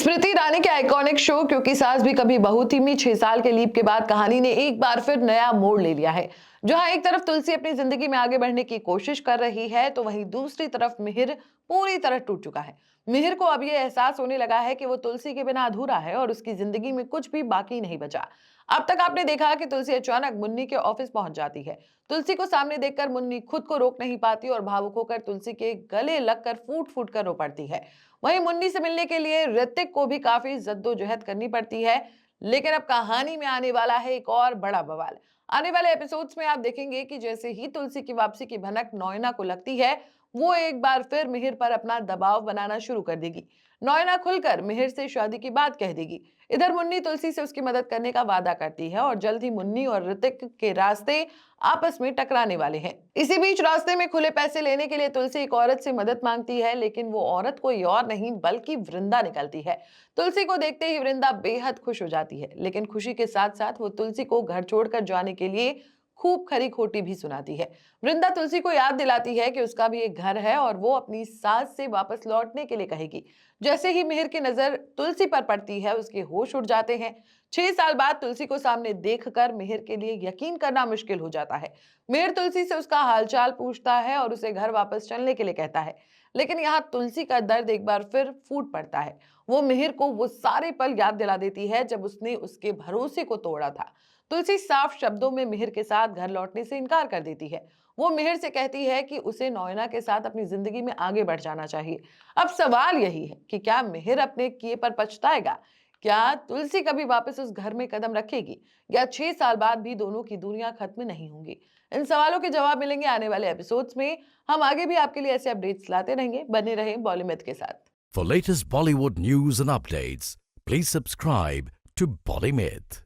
स्मृति ईरानी के iconic show क्योंकि सास भी कभी बहू थी में 6 साल के लीप के बाद कहानी ने एक बार फिर नया मोड़ ले लिया है। जहां एक तरफ तुलसी अपनी जिंदगी में आगे बढ़ने की कोशिश कर रही है तो वहीं दूसरी तरफ मिहिर पूरी तरह टूट चुका है। मिहिर को अब यह एहसास होने लगा है कि वो तुलसी के बिना अधूरा है और उसकी जिंदगी में कुछ भी बाकी नहीं बचा। अब तक आपने देखा कि तुलसी अचानक मुन्नी के ऑफिस पहुंच जाती है। तुलसी को सामने देखकर मुन्नी खुद को रोक नहीं पाती और भावुक होकर तुलसी के गले लगकर फूट फूट कर रो पड़ती है। वहीं मुन्नी से मिलने के लिए ऋतिक को भी काफी जद्दोजहद करनी पड़ती है। लेकिन अब कहानी में आने वाला है एक और बड़ा बवाल। आने वाले एपिसोड्स में आप देखेंगे कि जैसे ही तुलसी की वापसी की भनक नोएना को लगती है, वो एक बार फिर मिहिर पर अपना दबाव बनाना शुरू कर देगी। नोएना खुलकर मिहिर से शादी की बात कह देगी। इधर मुन्नी तुलसी से उसकी मदद करने का वादा करती है और जल्द ही मुन्नी और ऋतिक के रास्ते आपस में टकराने वाले हैं। इसी बीच रास्ते में खुले पैसे लेने के लिए तुलसी एक औरत से मदद मांगती है, लेकिन वो औरत कोई और नहीं बल्कि वृंदा निकलती है। तुलसी को देखते ही वृंदा बेहद खुश हो जाती है, लेकिन खुशी के साथ साथ वो तुलसी को घर छोड़कर जाने के लिए खूब खरी खोटी भी सुनाती है। वृंदा तुलसी को याद दिलाती है कि उसका भी एक घर है और वो अपनी सास से वापस लौटने के लिए कहेगी। जैसे ही मिहिर की नजर तुलसी पर पड़ती है, उसके होश उड़ जाते हैं। 6 साल बाद तुलसी को सामने देखकर मिहिर के लिए यकीन करना मुश्किल हो जाता है। मिहिर तुलसी से उसका हालचाल पूछता है और उसे घर वापस चलने के लिए कहता है। लेकिन यहाँ तुलसी का दर्द एक बार फिर फूट पड़ता है। वो मिहिर को वो सारे पल याद दिला देती है जब उसने उसके भरोसे को तोड़ा था। तुलसी साफ शब्दों में मिहिर के साथ घर लौटने से इनकार कर देती है। वो मिहिर से कहती है कि उसे नोएना के साथ अपनी जिंदगी में आगे बढ़ जाना चाहिए। अब सवाल यही है कि क्या मिहिर अपने किए पर पछताएगा? क्या तुलसी कभी वापस उस घर में कदम रखेगी या 6 साल बाद भी दोनों की दूरियां खत्म नहीं होंगी? इन सवालों के जवाब मिलेंगे आने वाले एपिसोड्स में। हम आगे भी आपके लिए ऐसे अपडेट्स लाते रहेंगे। बने रहें बॉलीमिथ के साथ। For latest Bollywood news and updates, please subscribe to Bollymyth.